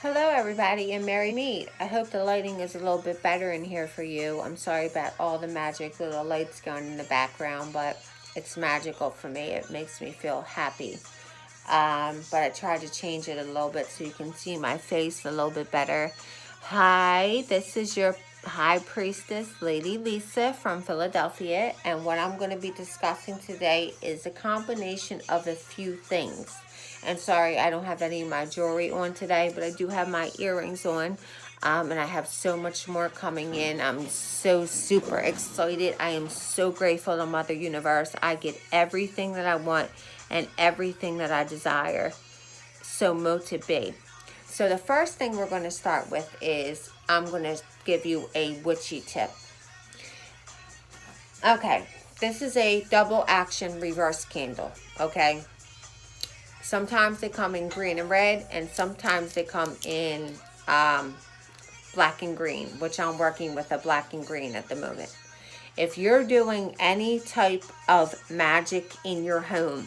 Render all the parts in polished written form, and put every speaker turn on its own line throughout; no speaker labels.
Hello everybody and merry meet. I hope the lighting is a little bit better in here for you. I'm sorry about all the magic little lights going in the background, but it's magical for me. It makes me feel happy. But I tried to change it a little bit so you can see my face a little bit better. Hi, this is your High Priestess, Lady Lisa from Philadelphia, and what I'm going to be discussing today is a combination of a few things. And sorry, I don't have any of my jewelry on today, but I do have my earrings on. And I have so much more coming in. I'm so super excited. I am so grateful to Mother Universe. I get everything that I want and everything that I desire. So mo to be. So the first thing we're going to start with is I'm going to give you a witchy tip. Okay, this is a double action reverse candle. Okay. Sometimes they come in green and red, and sometimes they come in black and green, which I'm working with a black and green at the moment. If you're doing any type of magic in your home,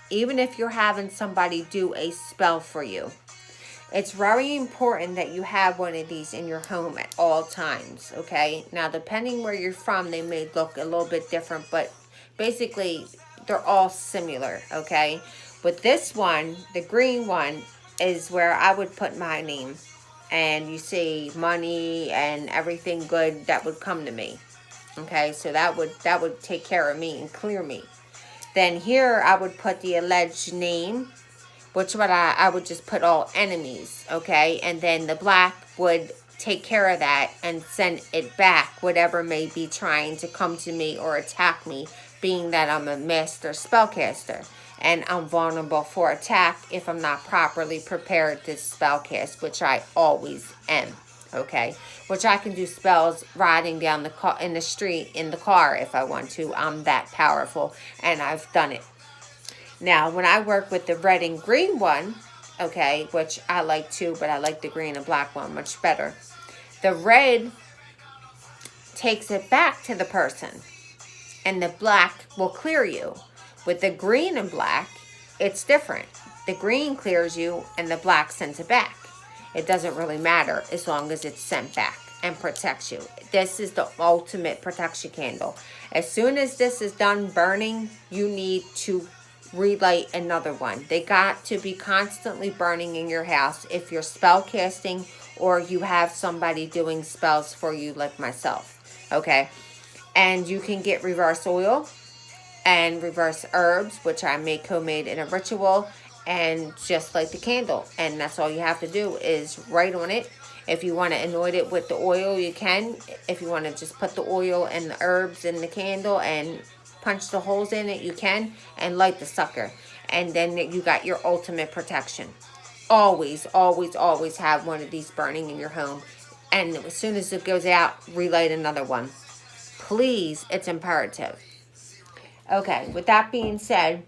even if you're having somebody do a spell for you, it's very important that you have one of these in your home at all times, okay? Now, depending where you're from, they may look a little bit different, but basically, they're all similar, okay? But this one, the green one, is where I would put my name. And you see money and everything good that would come to me. Okay, so that would take care of me and clear me. Then here I would put the alleged name, which I would just put all enemies, okay? And then the black would take care of that and send it back, whatever may be trying to come to me or attack me, being that I'm a master spellcaster. And I'm vulnerable for attack if I'm not properly prepared to spellcast, which I always am, okay? Which I can do spells riding down the car, in the street, in the car if I want to. I'm that powerful, and I've done it. Now, when I work with the red and green one, okay, which I like too, but I like the green and black one much better. The red takes it back to the person, and the black will clear you. With the green and black, it's different. The green clears you, and the black sends it back. It doesn't really matter as long as it's sent back and protects you. This is the ultimate protection candle. As soon as this is done burning, you need to relight another one. They got to be constantly burning in your house if you're spell casting or you have somebody doing spells for you like myself. Okay. And you can get reverse oil and reverse herbs, which I make homemade in a ritual, and just light the candle. And that's all you have to do is write on it. If you want to anoint it with the oil, you can. If you want to just put the oil and the herbs in the candle and punch the holes in it, you can, and light the sucker. And then you got your ultimate protection. Always, always, always have one of these burning in your home. And as soon as it goes out, relight another one. Please, it's imperative. Okay, with that being said,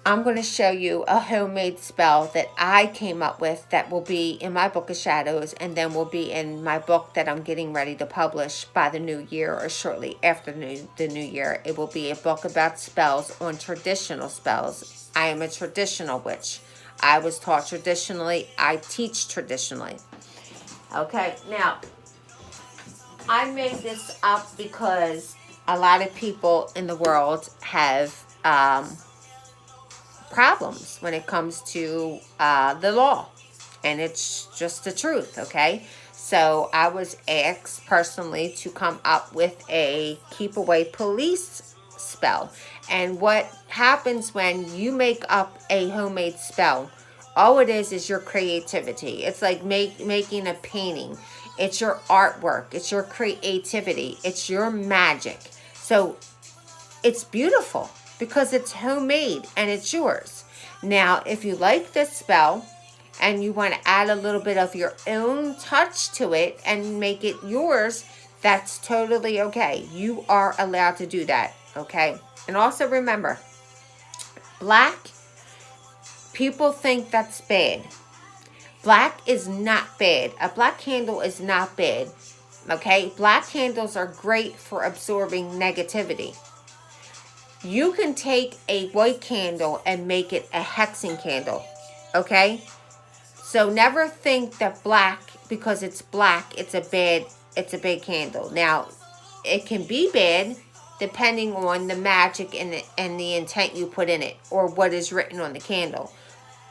I'm going to show you a homemade spell that I came up with that will be in my book of shadows and then will be in my book that I'm getting ready to publish by the new year or shortly after the new year. It will be a book about spells on traditional spells. I am a traditional witch. I was taught traditionally. I teach traditionally. Okay, now, I made this up because a lot of people in the world have problems when it comes to the law, and it's just the truth, okay? So I was asked personally to come up with a keep away police spell. And what happens when you make up a homemade spell, all it is your creativity. It's like making a painting. It's your artwork. It's your creativity. It's your magic. So it's beautiful because it's homemade and it's yours. Now, if you like this spell and you want to add a little bit of your own touch to it and make it yours, that's totally okay. You are allowed to do that, okay? And also remember, black, people think that's bad. Black is not bad. A black candle is not bad, okay? Black candles are great for absorbing negativity. You can take a white candle and make it a hexing candle, okay? So never think that black, because it's black, it's a bad candle. Now, it can be bad depending on the magic and the intent you put in it, or what is written on the candle.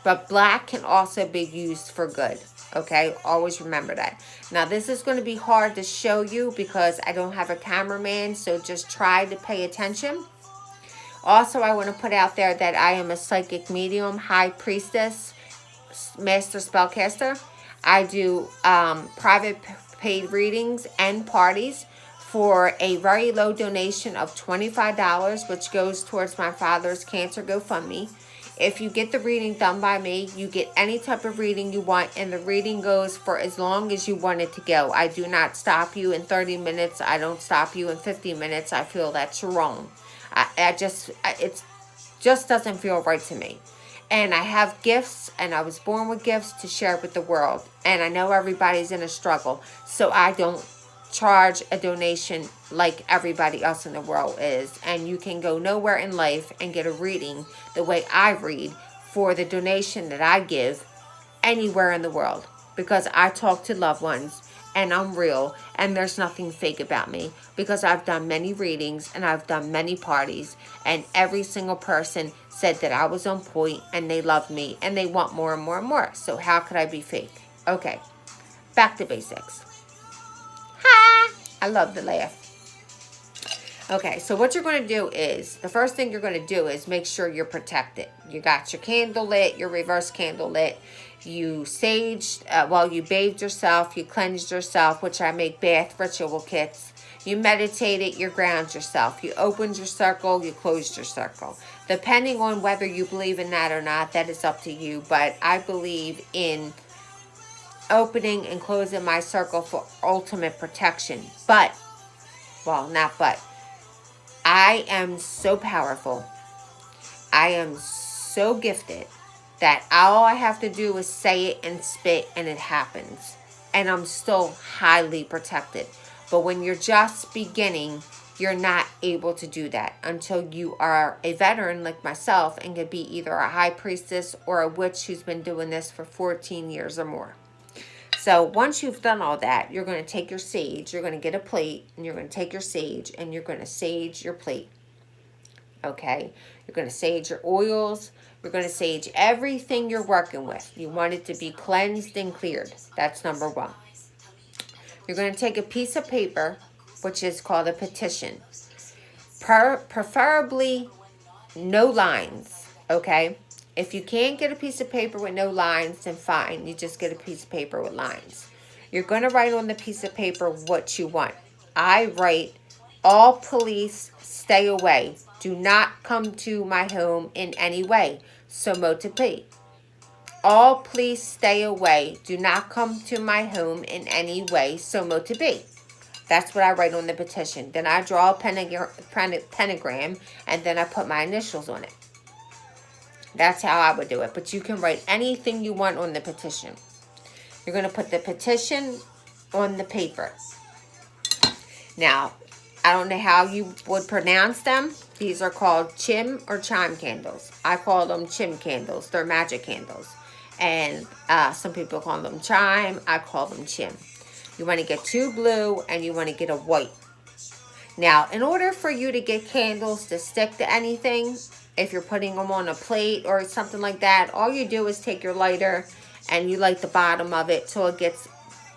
But black can also be used for good. Okay, always remember that. Now, this is going to be hard to show you because I don't have a cameraman, so just try to pay attention. Also, I want to put out there that I am a psychic medium, high priestess, master spellcaster. I do private paid readings and parties for a very low donation of $25, which goes towards my father's cancer GoFundMe. If you get the reading done by me, you get any type of reading you want, and the reading goes for as long as you want it to go. I do not stop you in 30 minutes. I don't stop you in 50 minutes. I feel that's wrong. It just doesn't feel right to me. And I have gifts, and I was born with gifts to share with the world. And I know everybody's in a struggle, so I don't charge a donation like everybody else in the world is. And you can go nowhere in life and get a reading the way I read for the donation that I give anywhere in the world, because I talk to loved ones and I'm real, and there's nothing fake about me, because I've done many readings and I've done many parties, and every single person said that I was on point and they loved me and they want more and more and more. So how could I be fake? Okay, back to basics. Ha! I love the laugh. Okay, so what you're going to do is, the first thing you're going to do is make sure you're protected. You got your candle lit, your reverse candle lit. You saged, you bathed yourself, you cleansed yourself, which I make bath ritual kits. You meditated, you ground yourself. You opened your circle, you closed your circle. Depending on whether you believe in that or not, that is up to you. But I believe in opening and closing my circle for ultimate protection. But, I am so powerful. I am so gifted that all I have to do is say it and spit and it happens. And I'm still highly protected. But when you're just beginning, you're not able to do that until you are a veteran like myself and can be either a high priestess or a witch who's been doing this for 14 years or more. So once you've done all that, you're going to take your sage, you're going to get a plate, and you're going to take your sage and you're going to sage your plate. Okay? You're going to sage your oils. You're going to sage everything you're working with. You want it to be cleansed and cleared. That's number one. You're going to take a piece of paper, which is called a petition. Preferably no lines, okay? If you can't get a piece of paper with no lines, then fine. You just get a piece of paper with lines. You're going to write on the piece of paper what you want. I write, all police stay away. Do not come to my home in any way. So motipe. All please stay away. Do not come to my home in any way. So motipe. That's what I write on the petition. Then I draw a pentagram and then I put my initials on it. That's how I would do it. But you can write anything you want on the petition. You're going to put the petition on the paper. Now, I don't know how you would pronounce them. These are called chim or chime candles. I call them chim candles. They're magic candles. And some people call them chime. I call them chim. You want to get 2 blue and you want to get a white. Now, in order for you to get candles to stick to anything, if you're putting them on a plate or something like that, all you do is take your lighter and you light the bottom of it till it gets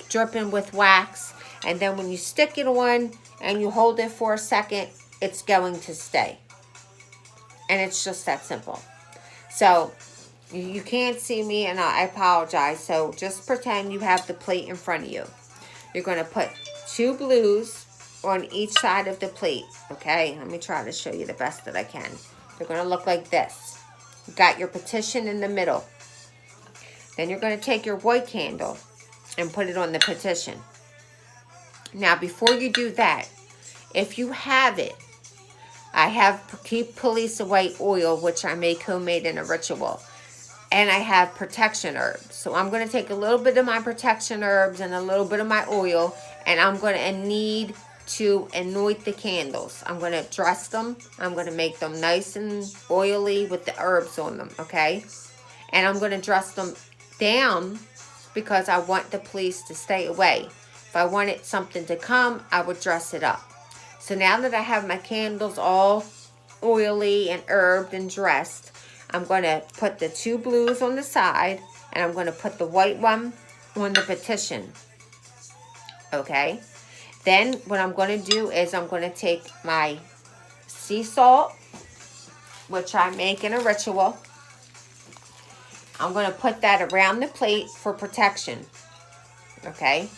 dripping with wax. And then when you stick it on and you hold it for a second, it's going to stay. And it's just that simple. So, you can't see me and I apologize. So, just pretend you have the plate in front of you. You're going to put 2 blues on each side of the plate. Okay, let me try to show you the best that I can. They're going to look like this. You got your petition in the middle. Then you're going to take your white candle and put it on the petition. Now, before you do that, if you have it, I have Keep Police Away oil, which I make homemade in a ritual. And I have protection herbs. So I'm going to take a little bit of my protection herbs and a little bit of my oil. And I'm going to need to anoint the candles. I'm going to dress them. I'm going to make them nice and oily with the herbs on them. Okay? And I'm going to dress them down because I want the police to stay away. If I wanted something to come, I would dress it up. So now that I have my candles all oily and herbed and dressed, I'm going to put the 2 blues on the side, and I'm going to put the white one on the Petition. Okay? Then what I'm going to do is I'm going to take my sea salt, which I make in a ritual. I'm going to put that around the plate for protection. Okay?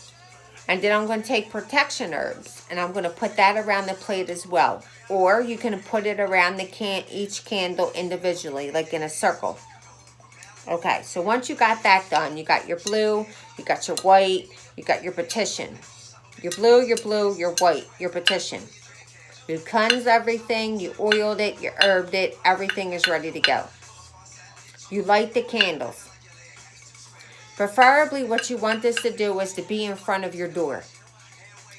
And then I'm going to take protection herbs, and I'm going to put that around the plate as well. Or you can put it around the each candle individually, like in a circle. Okay, so once you got that done, you got your blue, you got your white, you got your Petition. Your blue, your white, your Petition. You cleansed everything, you oiled it, you herbed it, everything is ready to go. You light the candles. Preferably what you want this to do is to be in front of your door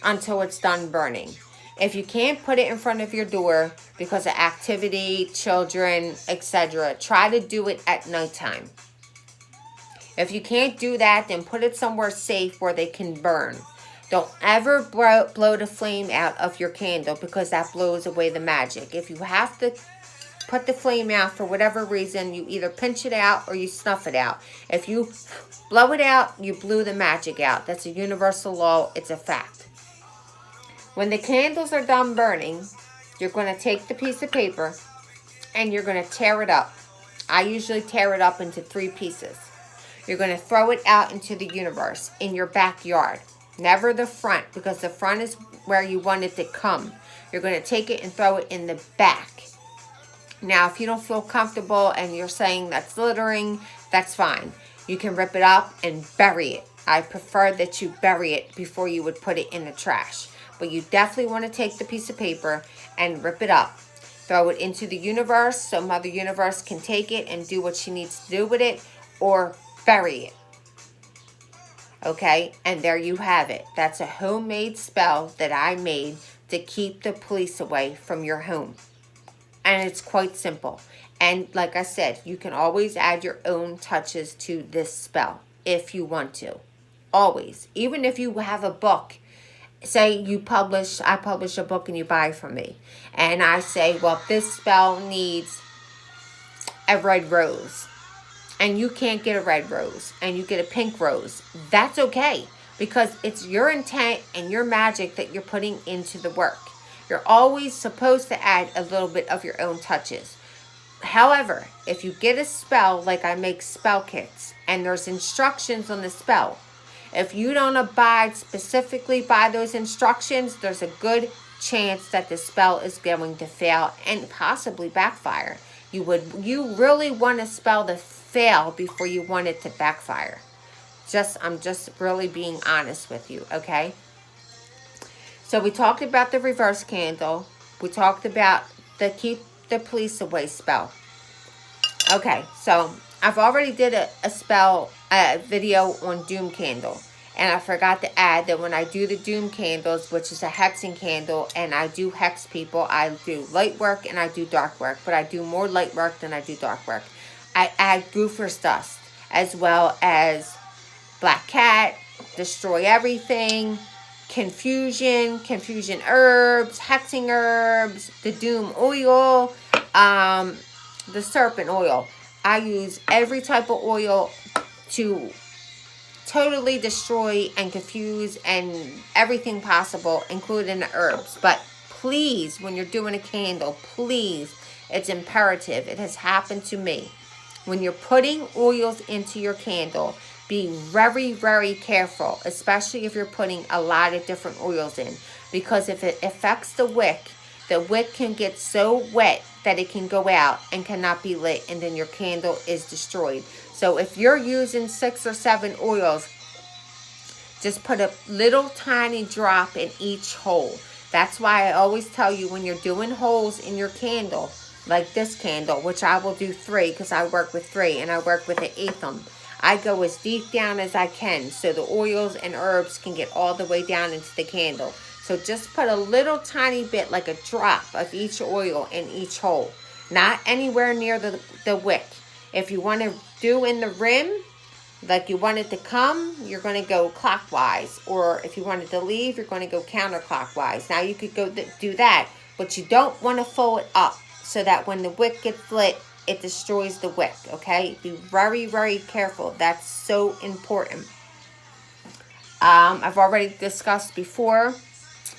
until it's done burning. If you can't put it in front of your door because of activity, children, etc., try to do it at nighttime. If you can't do that, then put it somewhere safe where they can burn. Don't ever blow the flame out of your candle because that blows away the magic. If you have to put the flame out for whatever reason, you either pinch it out or you snuff it out. If you blow it out, you blew the magic out. That's a universal law. It's a fact. When the candles are done burning, you're going to take the piece of paper and you're going to tear it up. I usually tear it up into 3 pieces. You're going to throw it out into the universe in your backyard. Never the front, because the front is where you want it to come. You're going to take it and throw it in the back. Now, if you don't feel comfortable and you're saying that's littering, that's fine. You can rip it up and bury it. I prefer that you bury it before you would put it in the trash. But you definitely want to take the piece of paper and rip it up. Throw it into the universe so Mother Universe can take it and do what she needs to do with it, or bury it. Okay? And there you have it. That's a homemade spell that I made to keep the police away from your home. And it's quite simple. And like I said, you can always add your own touches to this spell if you want to. Always. Even if you have a book. Say I publish a book and you buy from me. And I say, well, this spell needs a red rose. And you can't get a red rose. And you get a pink rose. That's okay. Because it's your intent and your magic that you're putting into the work. You're always supposed to add a little bit of your own touches. However, if you get a spell, like I make spell kits, and there's instructions on the spell, if you don't abide specifically by those instructions, there's a good chance that the spell is going to fail and possibly backfire. You really want a spell to fail before you want it to backfire. I'm just really being honest with you, okay? So we talked about the reverse candle. We talked about the keep the police away spell. Okay, so I've already did a spell video on Doom Candle. And I forgot to add that when I do the Doom Candles, which is a hexing candle, and I do hex people, I do light work and I do dark work. But I do more light work than I do dark work. I add Goofer's Dust, as well as Black Cat, Destroy Everything, Confusion Herbs, Hexing Herbs, the Doom Oil, the Serpent Oil. I use every type of oil to totally destroy and confuse and everything possible, including the herbs. But please, when you're doing a candle, please, it's imperative. It has happened to me. When you're putting oils into your candle, be very, very careful, especially if you're putting a lot of different oils in. Because if it affects the wick can get so wet that it can go out and cannot be lit, and then your candle is destroyed. So if you're using 6 or 7 oils, just put a little tiny drop in each hole. That's why I always tell you, when you're doing holes in your candle, like this candle, which I will do 3 because I work with 3 and I work with an 8th. I go as deep down as I can so the oils and herbs can get all the way down into the candle. So just put a little tiny bit, like a drop of each oil in each hole. Not anywhere near the wick. If you want to do in the rim, Like you want it to come, you're going to go clockwise. Or if you want it to leave, you're going to go counterclockwise. Now you could go do that, but you don't want to fold it up so that when the wick gets lit, it destroys the wick, okay? Be very, very careful. That's so important. I've already discussed before,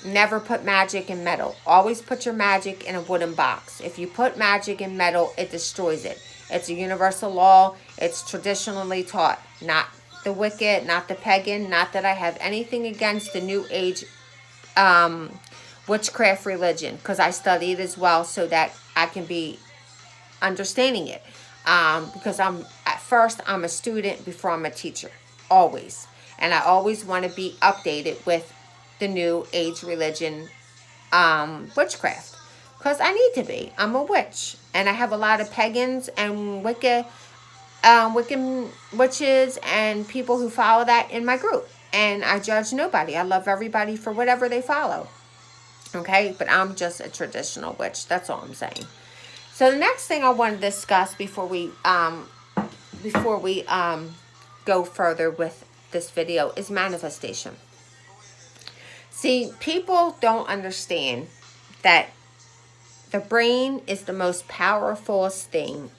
never put magic in metal. Always put your magic in a wooden box. If you put magic in metal, it destroys it. It's a universal law. It's traditionally taught. Not the wicked, not the pagan. Not that I have anything against the New Age witchcraft religion, because I study it as well so that I can be understanding it. Because I'm a student before I'm a teacher. Always. And I always want to be updated with the New Age religion witchcraft. Because I need to be. I'm a witch. And I have a lot of pagans and Wiccan witches and people who follow that in my group. And I judge nobody. I love everybody for whatever they follow. Okay? But I'm just a traditional witch. That's all I'm saying. So the next thing I want to discuss before we go further with this video is manifestation. See, people don't understand that the brain is the most powerful thing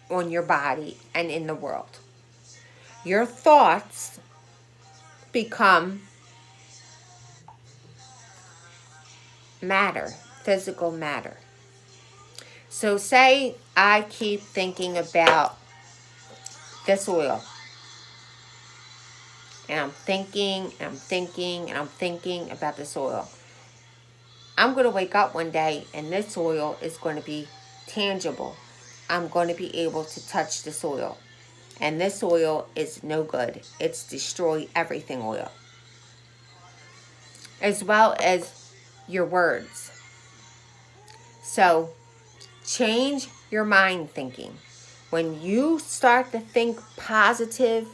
on your body and in the world. Your thoughts become matter, physical matter. So say I keep thinking about this oil. And I'm thinking, and I'm thinking, and I'm thinking about this oil. I'm going to wake up one day and this oil is going to be tangible. I'm going to be able to touch this oil. And this oil is no good. It's destroy everything oil. As well as your words. So, change your mind thinking. When you start to think positive,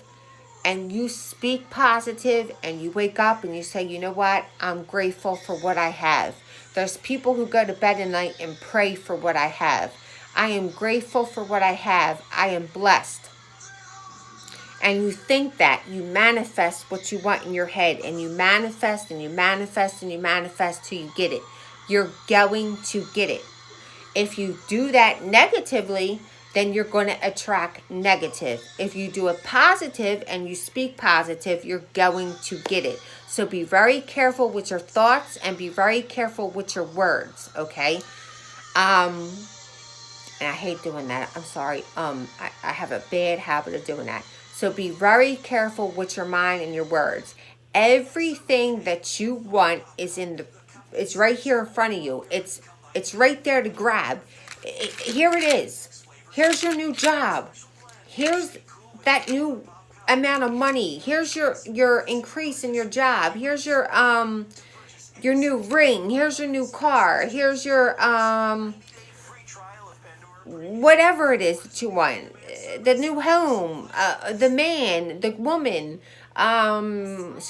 and you speak positive, and you wake up and you say, you know what? I'm grateful for what I have. There's people who go to bed at night and pray for what I have. I am grateful for what I have. I am blessed. And you think that, you manifest what you want in your head. And you manifest, and you manifest, and you manifest till you get it. You're going to get it. If you do that negatively, then you're going to attract negative. If you do it positive and you speak positive, you're going to get it. So be very careful with your thoughts and be very careful with your words, okay? And I hate doing that. I'm sorry. I have a bad habit of doing that. So be very careful with your mind and your words. Everything that you want is it's right here in front of you. It's right there to grab. Here it is. Here's your new job. Here's that new amount of money. Here's your increase in your job. Here's your new ring. Here's your new car. Here's your whatever it is that you want. The new home, the man, the woman, the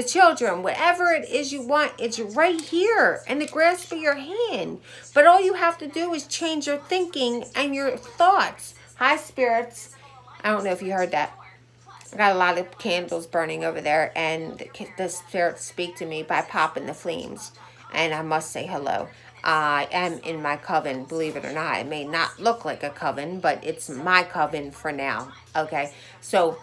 children, whatever it is you want, it's right here in the grasp of your hand. But all you have to do is change your thinking and your thoughts. Hi, spirits. I don't know if you heard that. I got a lot of candles burning over there, and the spirits speak to me by popping the flames. And I must say hello. I am in my coven, believe it or not. It may not look like a coven, but it's my coven for now. Okay, so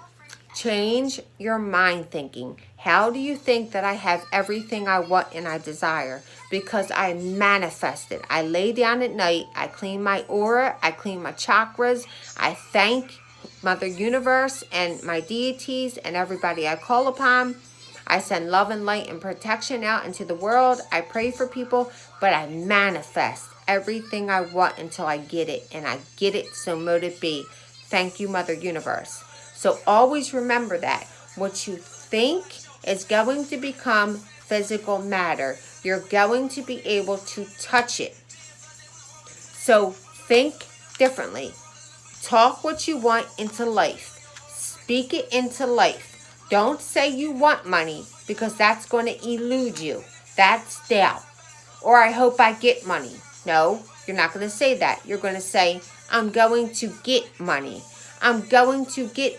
change your mind thinking. How do you think that I have everything I want and I desire? Because I manifest it. I lay down at night. I clean my aura. I clean my chakras. I thank Mother Universe and my deities and everybody I call upon. I send love and light and protection out into the world. I pray for people, but I manifest everything I want until I get it. And I get it, so mote it be. Thank you, Mother Universe. So always remember that. What you think is going to become physical matter. You're going to be able to touch it. So think differently. Talk what you want into life. Speak it into life. Don't say you want money, because that's going to elude you. That's doubt. Or I hope I get money. No, you're not going to say that. You're going to say, I'm going to get money. I'm going to get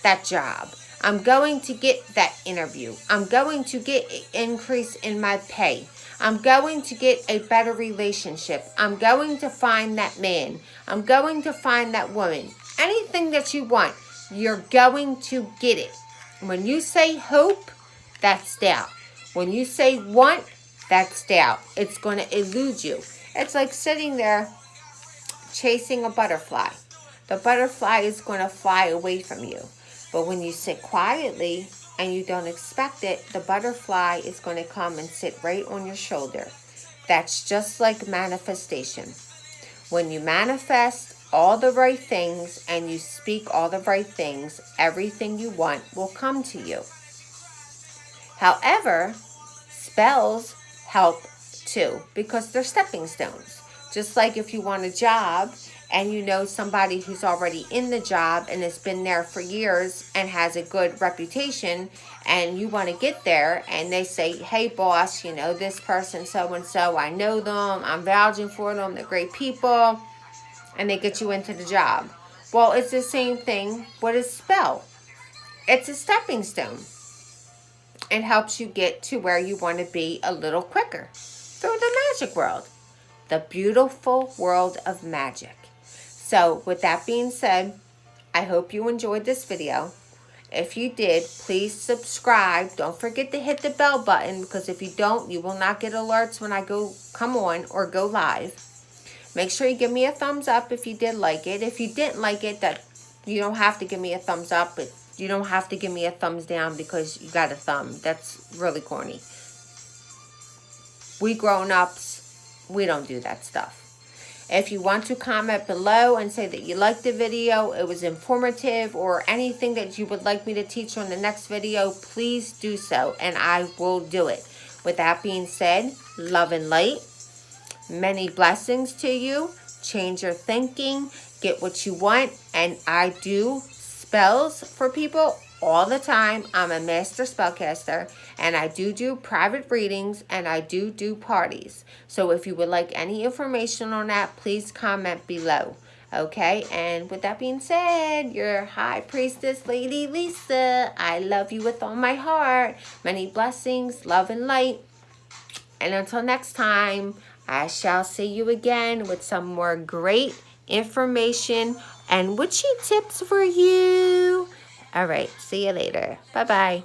that job. I'm going to get that interview. I'm going to get an increase in my pay. I'm going to get a better relationship. I'm going to find that man. I'm going to find that woman. Anything that you want, you're going to get it. When you say hope, that's doubt. When you say want, that's doubt. It's going to elude you. It's like sitting there chasing a butterfly. The butterfly is going to fly away from you. But when you sit quietly and you don't expect it, the butterfly is going to come and sit right on your shoulder. That's just like manifestation. When you manifest all the right things and you speak all the right things, everything you want will come to you. However, spells help too because they're stepping stones. Just like if you want a job and you know somebody who's already in the job and has been there for years and has a good reputation, and you want to get there and they say, hey boss, you know, this person so-and-so, I know them, I'm vouching for them, they're great people, and they get you into the job. Well, it's the same thing with a spell. It's a stepping stone. It helps you get to where you want to be a little quicker through the magic world. The beautiful world of magic. So with that being said, I hope you enjoyed this video. If you did, please subscribe. Don't forget to hit the bell button, because if you don't, you will not get alerts when I come on or go live. Make sure you give me a thumbs up if you did like it. If you didn't like it, that you don't have to give me a thumbs up, but you don't have to give me a thumbs down because you got a thumb. That's really corny. We grown-ups, we don't do that stuff. If you want to comment below and say that you liked the video, it was informative, or anything that you would like me to teach on the next video, please do so, and I will do it. With that being said, love and light. Many blessings to you. Change your thinking. Get what you want. And I do spells for people all the time. I'm a master spellcaster, and I do private readings, and I do parties. So if you would like any information on that, please comment below. Okay, and with that being said, your High Priestess Lady Lisa, I love you with all my heart. Many blessings, love and light. And until next time, I shall see you again with some more great information and witchy tips for you. All right, see you later. Bye-bye.